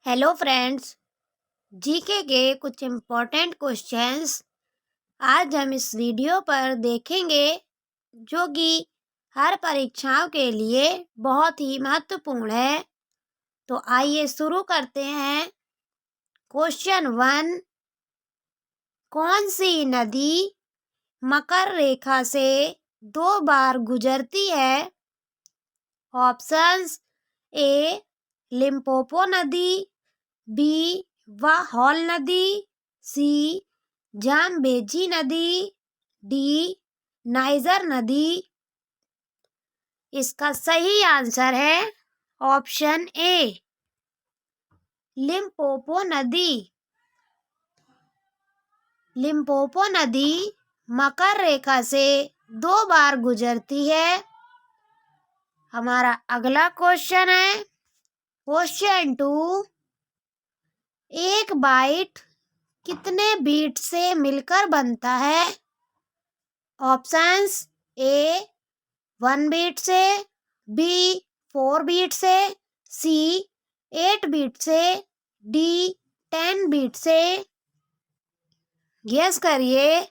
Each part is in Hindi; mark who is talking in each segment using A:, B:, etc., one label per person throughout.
A: Hello friends. जीके के कुछ इम्पोर्टेंट क्वेश्चंस आज हम इस वीडियो पर देखेंगे जो कि हर परीक्षाओं के लिए बहुत ही महत्वपूर्ण है। तो आइए शुरू करते हैं। क्वेश्चन 1। कौन सी नदी मकर रेखा से 2 बार गुजरती है? ऑप्शंस ए लिम्पोपो नदी, बी वाहौल नदी, सी जाम्बेजी नदी, डी नाइजर नदी। इसका सही आंसर है ऑप्शन ए लिम्पोपो नदी। लिम्पोपो नदी मकर रेखा से 2 बार गुजरती है। हमारा अगला क्वेश्चन है क्वेश्चन 2। एक बाइट कितने बीट से मिलकर बनता है? ऑप्शंस ए 1 बीट से, बी 4 बीट से, सी 8 बीट से, डी 10 बीट से। गेस करिए।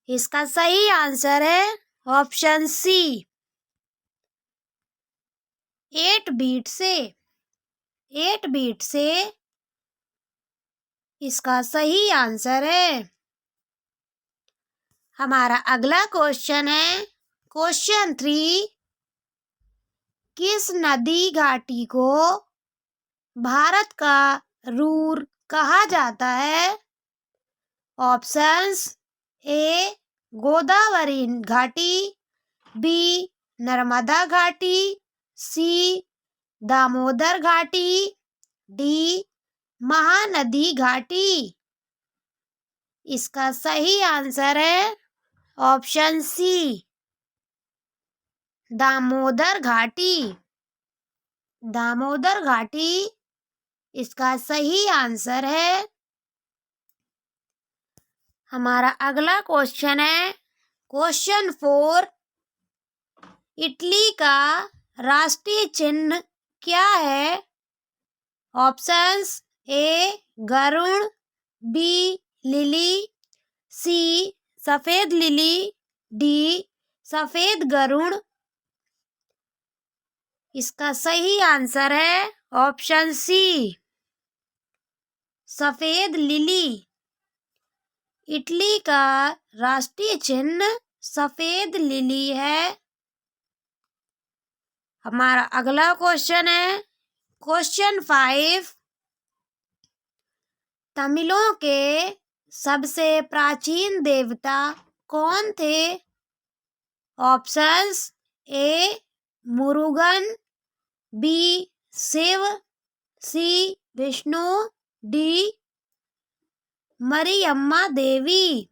A: इसका सही आंसर है ऑप्शन सी 8 बीट से। 8 बीट से इसका सही आंसर है। हमारा अगला क्वेश्चन है क्वेश्चन 3। किस नदी घाटी को भारत का रूर कहा जाता है? ऑप्शंस ए गोदावरी घाटी, बी नर्मदा घाटी, सी दामोदर घाटी, डी महानदी घाटी। इसका सही आंसर है ऑप्शन सी दामोदर घाटी। दामोदर घाटी इसका सही आंसर है। हमारा अगला क्वेश्चन है क्वेश्चन 4। इटली का राष्ट्रीय चिन्ह क्या है? Options A Garuda, B lily, C सफेद लिली, डी सफेद गरुड़। इसका सही आंसर है ऑप्शन सी सफेद लिली। इटली का राष्ट्रीय चिन्ह सफेद लिली है। हमारा अगला क्वेश्चन है क्वेश्चन 5। तमिलों के सबसे प्राचीन देवता कौन थे? Options A Murugan, B Shiva, C Vishnu, D Mariamma Devi.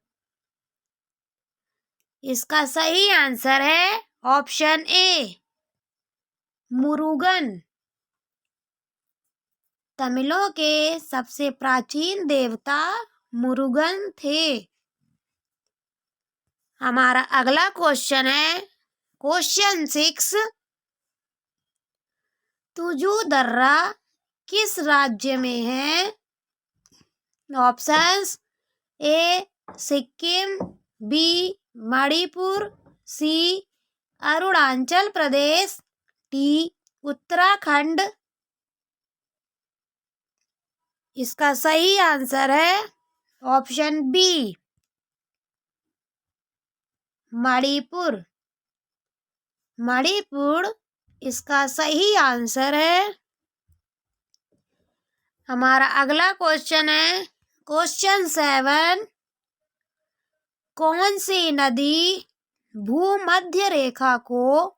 A: इसका सही आंसर है ऑप्शन ए मुरुगन। तमिलों के सबसे प्राचीन देवता मुरुगन थे। हमारा अगला क्वेश्चन है क्वेश्चन 6। तुजू दर्रा किस राज्य में है? Options A Sikkim, B Manipur, C Arunachal Pradesh, D Uttarakhand. इसका सही आंसर है ऑप्शन बी मणिपुर। मणिपुर इसका सही आंसर है। हमारा अगला क्वेश्चन है क्वेश्चन 7। कौन सी नदी भूमध्य रेखा को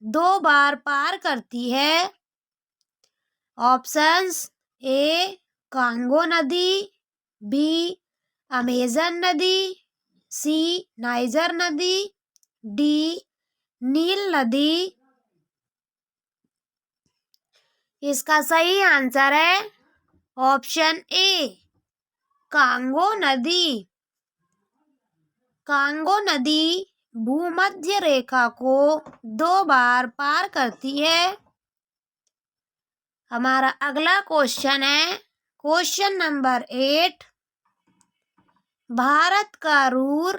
A: 2 बार पार करती है? ऑप्शंस ए कांगो नदी, बी अमेजन नदी, सी नाइजर नदी, डी नील नदी। इसका सही आंसर है ऑप्शन ए कांगो नदी। कांगो नदी भूमध्य रेखा को 2 बार पार करती है। हमारा अगला क्वेश्चन है क्वेश्चन नंबर 8। भारत का रूर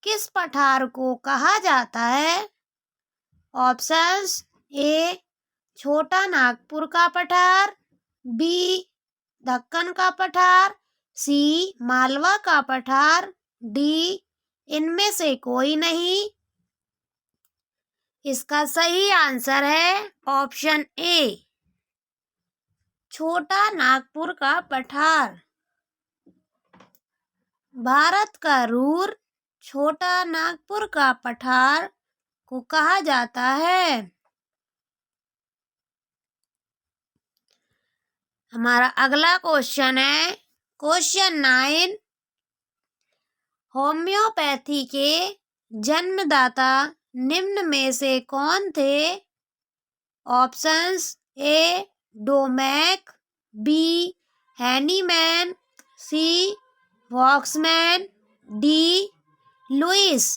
A: किस पठार को कहा जाता है? ऑप्शंस ए छोटा नागपुर का पठार, बी दक्कन का पठार, सी मालवा का पठार, डी इनमें से कोई नहीं। इसका सही आंसर है ऑप्शन ए छोटा नागपुर का पठार। भारत का रूर छोटा नागपुर का पठार को कहा जाता है। हमारा अगला क्वेश्चन है क्वेश्चन 9। होम्योपैथी के जन्मदाता निम्न में से कौन थे? Options A Domagk, B Hahnemann, C Waksman, D Louis.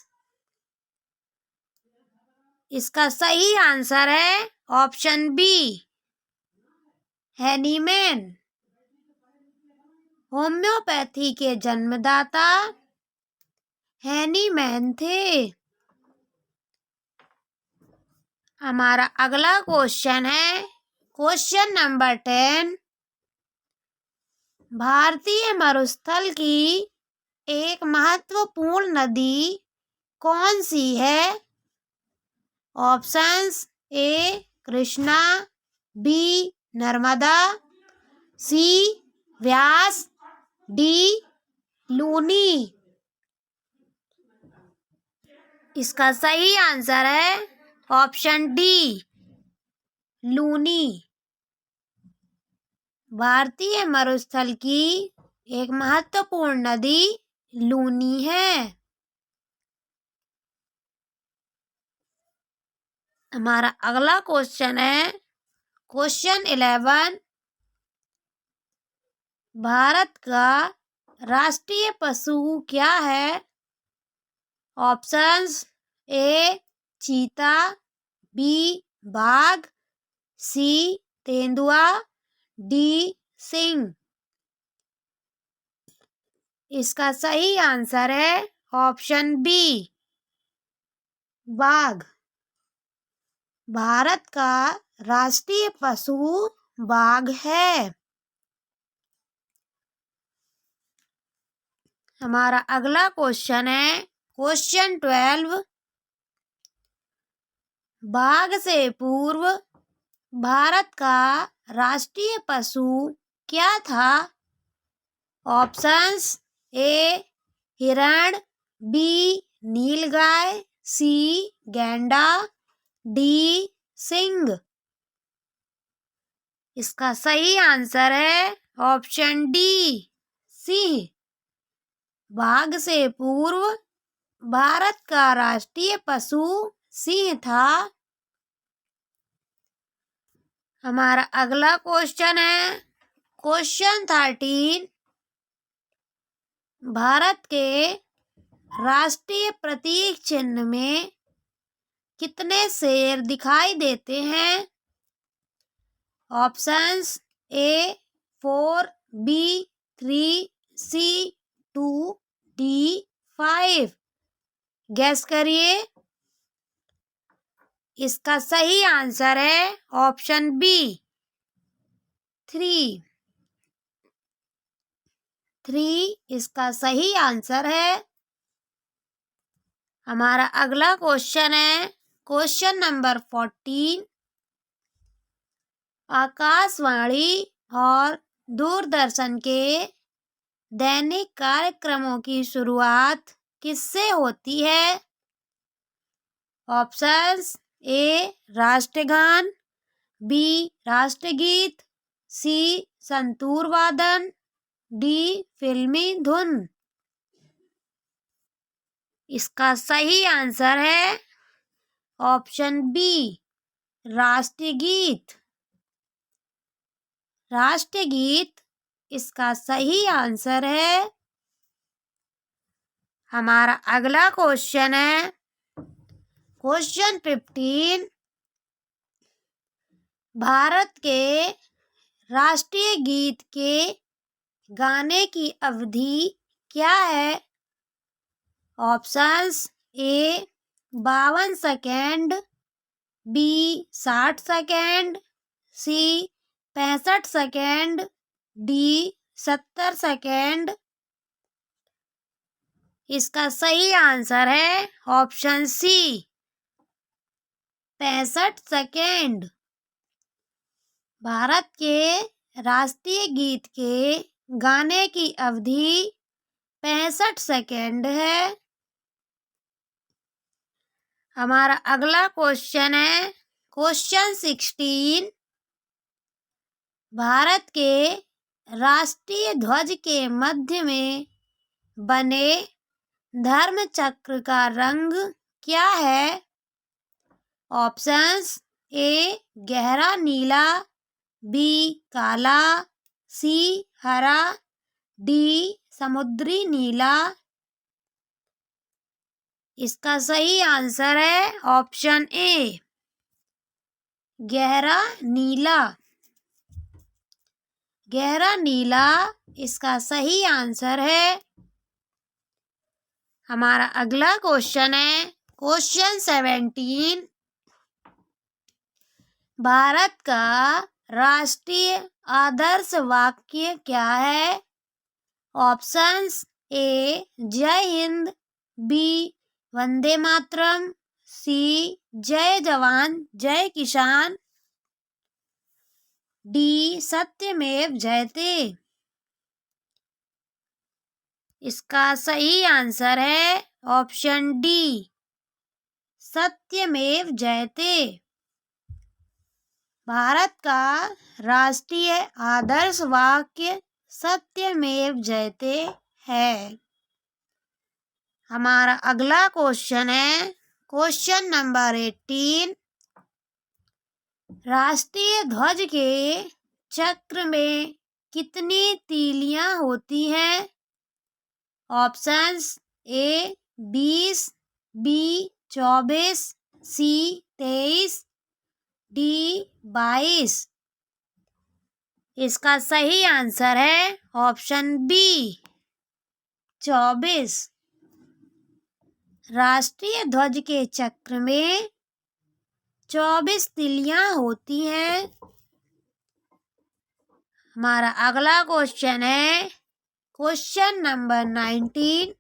A: इसका सही आंसर है ऑप्शन बी हैनीमैन। होम्योपैथी के जन्मदाता हैनीमैन थे। हमारा अगला क्वेश्चन है क्वेश्चन नंबर 10। भारतीय मरुस्थल की एक महत्वपूर्ण नदी कौन सी है? Options A Krishna, B Narmada, C Vyas, D Luni. इसका सही आंसर है ऑप्शन डी लूनी। भारतीय मरुस्थल की एक महत्वपूर्ण नदी लूनी है। हमारा अगला क्वेश्चन है क्वेश्चन 11। भारत का राष्ट्रीय पशु क्या है? ऑप्शंस ए चीता, बी बाघ, सी तेंदुआ, डी सिंह। इसका सही आंसर है ऑप्शन बी बाघ। भारत का राष्ट्रीय पशु बाघ है। हमारा अगला क्वेश्चन है क्वेश्चन 12। बाघ से पूर्व भारत का राष्ट्रीय पशु क्या था? ऑप्शंस ए हिरण, बी नीलगाय, सी गैंडा, डी सिंह। इसका सही आंसर है ऑप्शन डी सिंह। बाघ से पूर्व भारत का राष्ट्रीय पशु सिंह था। हमारा अगला क्वेश्चन है क्वेश्चन 13। भारत के राष्ट्रीय प्रतीक चिन्ह में कितने शेर दिखाई देते हैं? Options A 4, B 3, C 2, D 5। Guess करिए। इसका सही आंसर है ऑप्शन बी 3। इसका सही आंसर है। हमारा अगला क्वेश्चन है क्वेश्चन नंबर 14। आकाशवाणी और दूरदर्शन के दैनिक कार्यक्रमों की शुरुआत किससे होती है? ऑप्शंस ए राष्ट्रगान, बी राष्ट्रगीत, सी संतूर वादन, डी फिल्मी धुन। इसका सही आंसर है ऑप्शन बी राष्ट्रगीत। राष्ट्रगीत इसका सही आंसर है। हमारा अगला क्वेश्चन है क्वेश्चन 15। भारत के राष्ट्रीय गीत के गाने की अवधि क्या है? Options A 52 second, B 60 second, C 65 second, D 70 second. इसका सही आंसर है ऑप्शन सी 65 सेकेंड। भारत के राष्ट्रीय गीत के गाने की अवधि 65 सेकेंड है। हमारा अगला क्वेश्चन है क्वेश्चन 16। भारत के राष्ट्रीय ध्वज के मध्य में बने धर्म चक्र का रंग क्या है? ऑप्शंस ए गहरा नीला, बी काला, सी हरा, डी समुद्री नीला। इसका सही आंसर है ऑप्शन ए गहरा नीला। गहरा नीला इसका सही आंसर है। हमारा अगला क्वेश्चन है क्वेश्चन 17। भारत का राष्ट्रीय आदर्श वाक्य क्या है? ऑप्शंस ए जय हिंद, बी वंदे मातरम, सी जय जवान जय किसान, डी सत्यमेव जयते। इसका सही आंसर है ऑप्शन डी सत्यमेव जयते। भारत का राष्ट्रीय आदर्श वाक्य सत्यमेव जयते है। हमारा अगला क्वेश्चन है क्वेश्चन नंबर 18। राष्ट्रीय ध्वज के चक्र में कितनी तीलियां होती हैं? Options A 20, B 24, C 23, D 22। इसका सही आंसर है ऑप्शन बी 24। राष्ट्रीय ध्वज के चक्र में 24 तीलियां होती हैं। हमारा अगला क्वेश्चन है क्वेश्चन नंबर 19।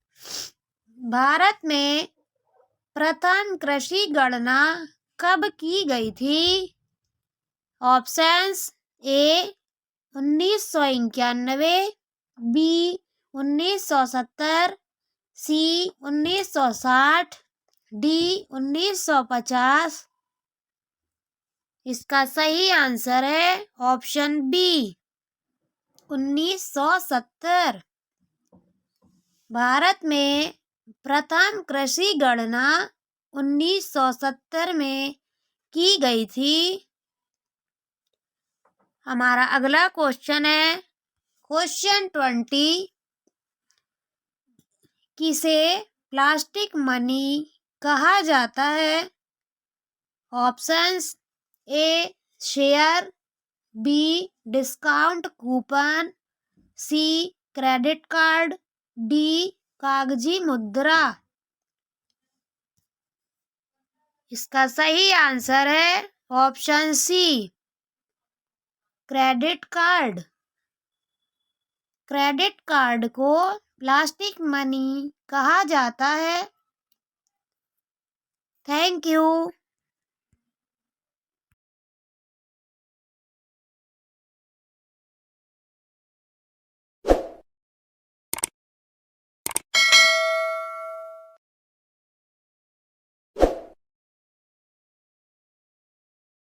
A: भारत में प्रथम कृषि गणना कब की गई थी? Options A 1991, B 1970, C 1960, D 1950। इसका सही आंसर है ऑप्शन बी 1970। भारत में प्रथम कृषि गणना 1970 में की गई थी। हमारा अगला क्वेश्चन है क्वेश्चन 20। किसे प्लास्टिक मनी कहा जाता है? Options A share, B discount coupon, C credit card, D कागजी मुद्रा। इसका सही आंसर है option C credit card. Credit card को प्लास्टिक मनी कहा जाता है। Thank you.